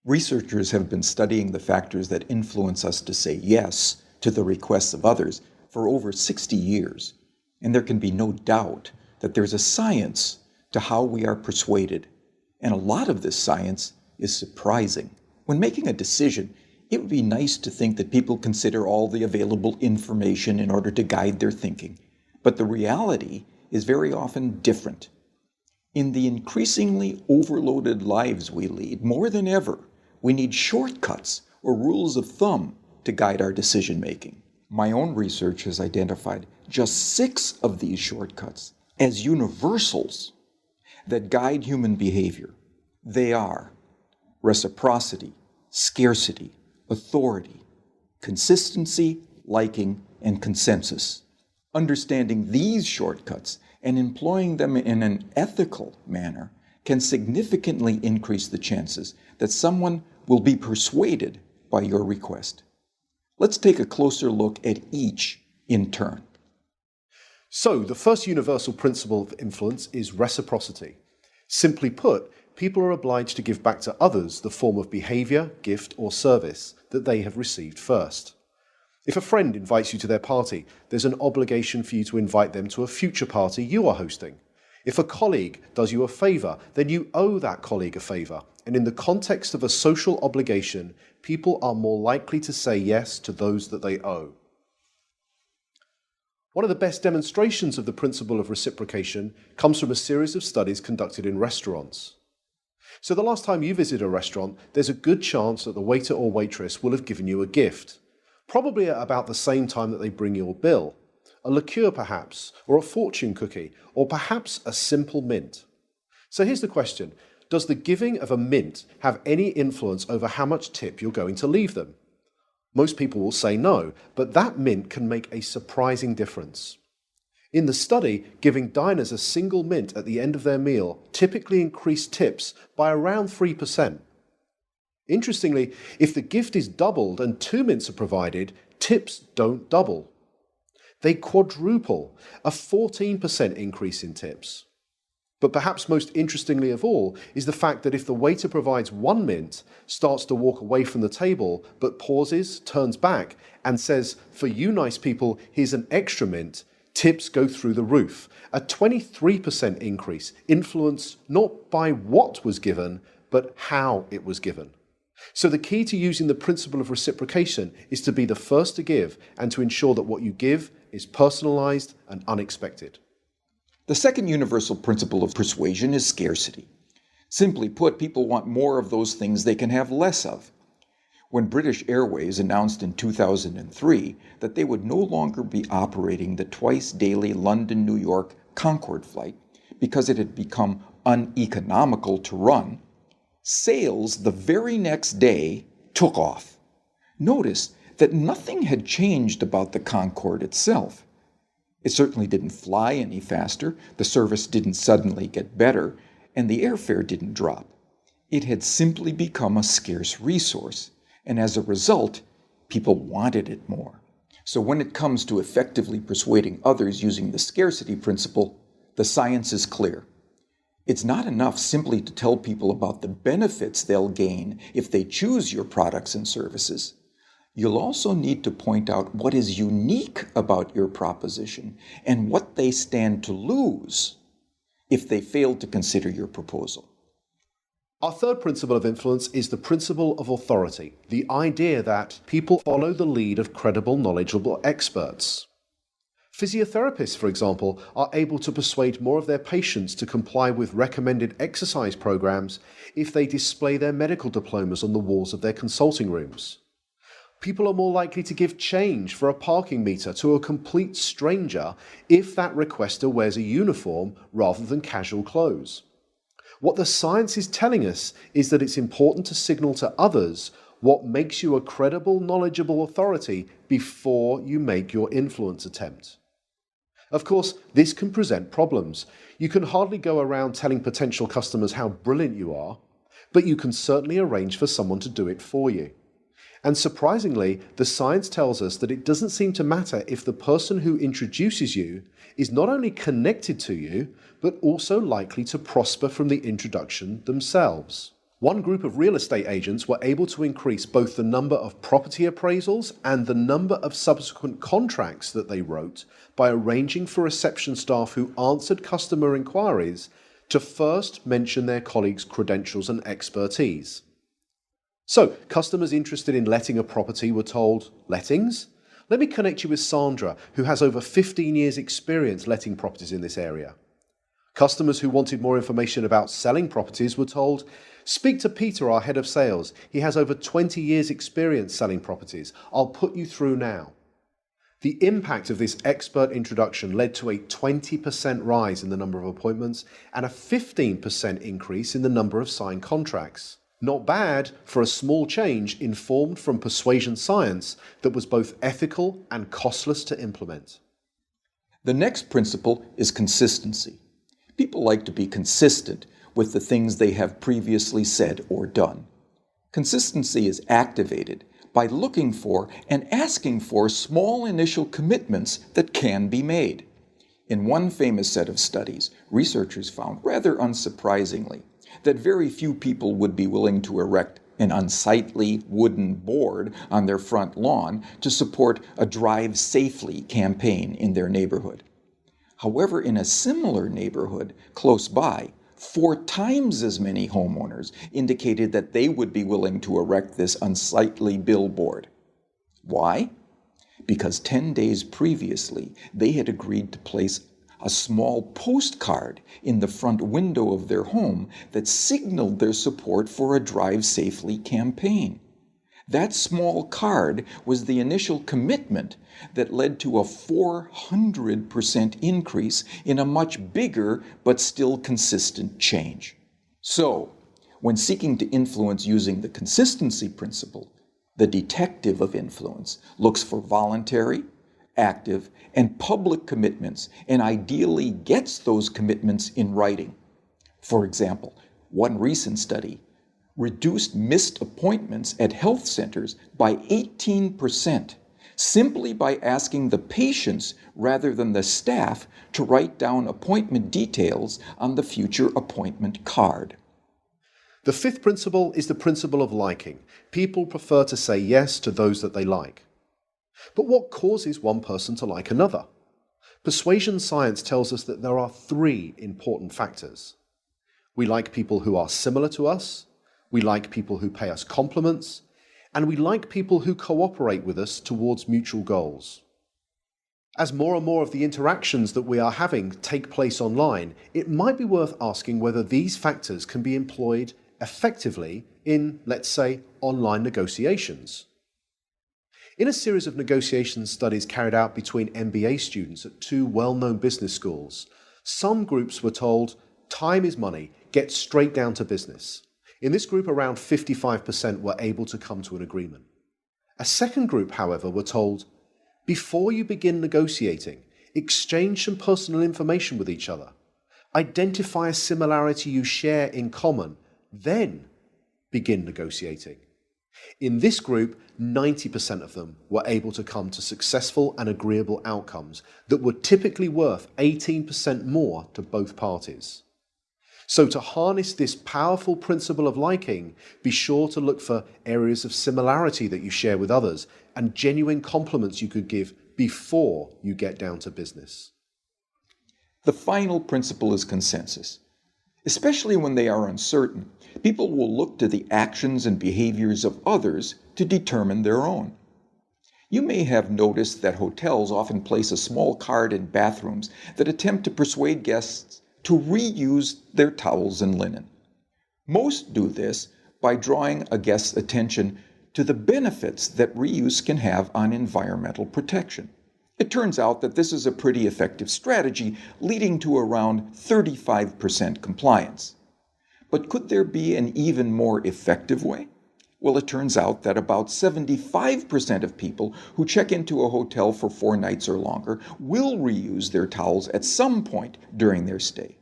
Researchers have been studying the factors that influence us to say yes to the requests of others for over 60 years, and there can be no doubt that there's a science to how we are persuaded, and a lot of this science is surprising. When making a decision, it would be nice to think that people consider all the available information in order to guide their thinking, but the reality is very often different. In the increasingly overloaded lives we lead, more than ever, we need shortcuts or rules of thumb to guide our decision-making. My own research has identified just 6 of these shortcuts as universals that guide human behavior. They are reciprocity, scarcity, authority, consistency, liking, and consensus. Understanding these shortcuts and employing them in an ethical manner can significantly increase the chances that someone will be persuaded by your request. Let's take a closer look at each in turn. So, the first universal principle of influence is reciprocity. Simply put, people are obliged to give back to others the form of behavior, gift, or service that they have received first. If a friend invites you to their party, there's an obligation for you to invite them to a future party you are hosting. If a colleague does you a favor, then you owe that colleague a favor. And in the context of a social obligation, people are more likely to say yes to those that they owe. One of the best demonstrations of the principle of reciprocation comes from a series of studies conducted in restaurants. So the last time you visit a restaurant, there's a good chance that the waiter or waitress will have given you a gift, probably at about the same time that they bring your bill. A liqueur perhaps, or a fortune cookie, or perhaps a simple mint. So here's the question. Does the giving of a mint have any influence over how much tip you're going to leave them? Most people will say no, but that mint can make a surprising difference. In the study, giving diners a single mint at the end of their meal typically increased tips by around 3%. Interestingly, if the gift is doubled and 2 mints are provided, tips don't double. They quadruple, a 14% increase in tips. But perhaps most interestingly of all is the fact that if the waiter provides 1 mint, starts to walk away from the table, but pauses, turns back, and says, "For you nice people, here's an extra mint," tips go through the roof. A 23% increase, influenced not by what was given, but how it was given. So the key to using the principle of reciprocation is to be the first to give and to ensure that what you give is personalized and unexpected. The second universal principle of persuasion is scarcity. Simply put, people want more of those things they can have less of. When British Airways announced in 2003 that they would no longer be operating the twice-daily London-New York Concorde flight because it had become uneconomical to run, sales the very next day took off. Notice that nothing had changed about the Concorde itself. It certainly didn't fly any faster, the service didn't suddenly get better, and the airfare didn't drop. It had simply become a scarce resource, and as a result, people wanted it more. So when it comes to effectively persuading others using the scarcity principle, the science is clear. It's not enough simply to tell people about the benefits they'll gain if they choose your products and services. You'll also need to point out what is unique about your proposition and what they stand to lose if they fail to consider your proposal. Our third principle of influence is the principle of authority, the idea that people follow the lead of credible, knowledgeable experts. Physiotherapists, for example, are able to persuade more of their patients to comply with recommended exercise programs if they display their medical diplomas on the walls of their consulting rooms. People are more likely to give change for a parking meter to a complete stranger if that requester wears a uniform rather than casual clothes. What the science is telling us is that it's important to signal to others what makes you a credible, knowledgeable authority before you make your influence attempt. Of course, this can present problems. You can hardly go around telling potential customers how brilliant you are, but you can certainly arrange for someone to do it for you. And surprisingly, the science tells us that it doesn't seem to matter if the person who introduces you is not only connected to you, but also likely to prosper from the introduction themselves. One group of real estate agents were able to increase both the number of property appraisals and the number of subsequent contracts that they wrote by arranging for reception staff who answered customer inquiries to first mention their colleagues' credentials and expertise. So, customers interested in letting a property were told, "Lettings? Let me connect you with Sandra, who has over 15 years' experience letting properties in this area." Customers who wanted more information about selling properties were told, "Speak to Peter, our head of sales. He has over 20 years' experience selling properties. I'll put you through now." The impact of this expert introduction led to a 20% rise in the number of appointments and a 15% increase in the number of signed contracts. Not bad for a small change informed from persuasion science that was both ethical and costless to implement. The next principle is consistency. People like to be consistent with the things they have previously said or done. Consistency is activated by looking for and asking for small initial commitments that can be made. In one famous set of studies, researchers found, rather unsurprisingly, that very few people would be willing to erect an unsightly wooden board on their front lawn to support a Drive Safely campaign in their neighborhood. However, in a similar neighborhood close by, 4 times as many homeowners indicated that they would be willing to erect this unsightly billboard. Why? Because 10 days previously, they had agreed to place a small postcard in the front window of their home that signaled their support for a Drive Safely campaign. That small card was the initial commitment that led to a 400% increase in a much bigger but still consistent change. So, when seeking to influence using the consistency principle, the detective of influence looks for voluntary, active, and public commitments, and ideally gets those commitments in writing. For example, one recent study reduced missed appointments at health centers by 18%, simply by asking the patients rather than the staff to write down appointment details on the future appointment card. The fifth principle is the principle of liking. People prefer to say yes to those that they like. But what causes one person to like another? Persuasion science tells us that there are 3 important factors. We like people who are similar to us, we like people who pay us compliments, and we like people who cooperate with us towards mutual goals. As more and more of the interactions that we are having take place online, it might be worth asking whether these factors can be employed effectively in, let's say, online negotiations. In a series of negotiation studies carried out between MBA students at 2 well-known business schools, some groups were told, "Time is money, get straight down to business." In this group, around 55% were able to come to an agreement. A second group, however, were told, "Before you begin negotiating, exchange some personal information with each other. Identify a similarity you share in common, then begin negotiating." In this group, 90% of them were able to come to successful and agreeable outcomes that were typically worth 18% more to both parties. So to harness this powerful principle of liking, be sure to look for areas of similarity that you share with others and genuine compliments you could give before you get down to business. The final principle is consensus. Especially when they are uncertain, people will look to the actions and behaviors of others to determine their own. You may have noticed that hotels often place a small card in bathrooms that attempt to persuade guests to reuse their towels and linen. Most do this by drawing a guest's attention to the benefits that reuse can have on environmental protection. It turns out that this is a pretty effective strategy, leading to around 35% compliance. But could there be an even more effective way? Well, it turns out that about 75% of people who check into a hotel for 4 nights or longer will reuse their towels at some point during their stay.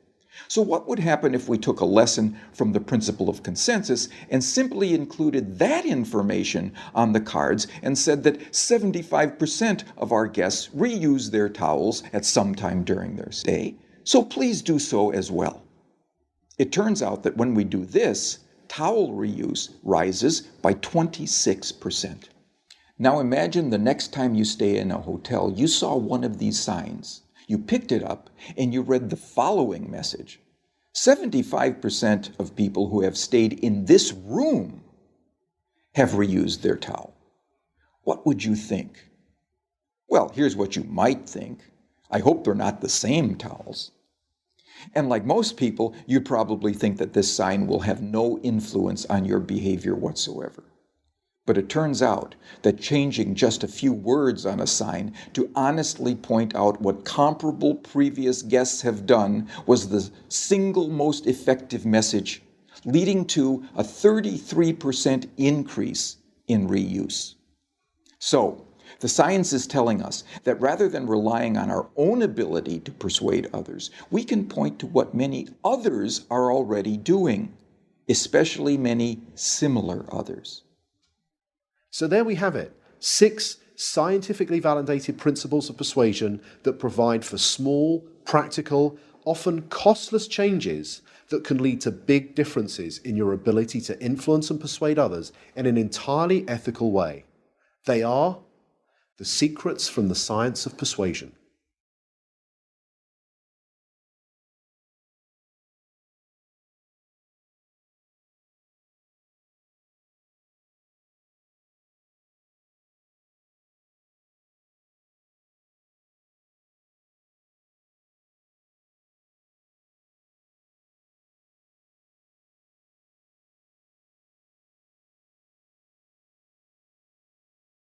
So what would happen if we took a lesson from the principle of consensus and simply included that information on the cards and said that 75% of our guests reuse their towels at some time during their stay, so please do so as well. It turns out that when we do this, towel reuse rises by 26%. Now imagine the next time you stay in a hotel, you saw one of these signs. You picked it up and you read the following message. 75% of people who have stayed in this room have reused their towel. What would you think? Well, here's what you might think. I hope they're not the same towels. And like most people, you'd probably think that this sign will have no influence on your behavior whatsoever. But it turns out that changing just a few words on a sign to honestly point out what comparable previous guests have done was the single most effective message, leading to a 33% increase in reuse. So, the science is telling us that rather than relying on our own ability to persuade others, we can point to what many others are already doing, especially many similar others. So there we have it, 6 scientifically validated principles of persuasion that provide for small, practical, often costless changes that can lead to big differences in your ability to influence and persuade others in an entirely ethical way. They are the secrets from the science of persuasion.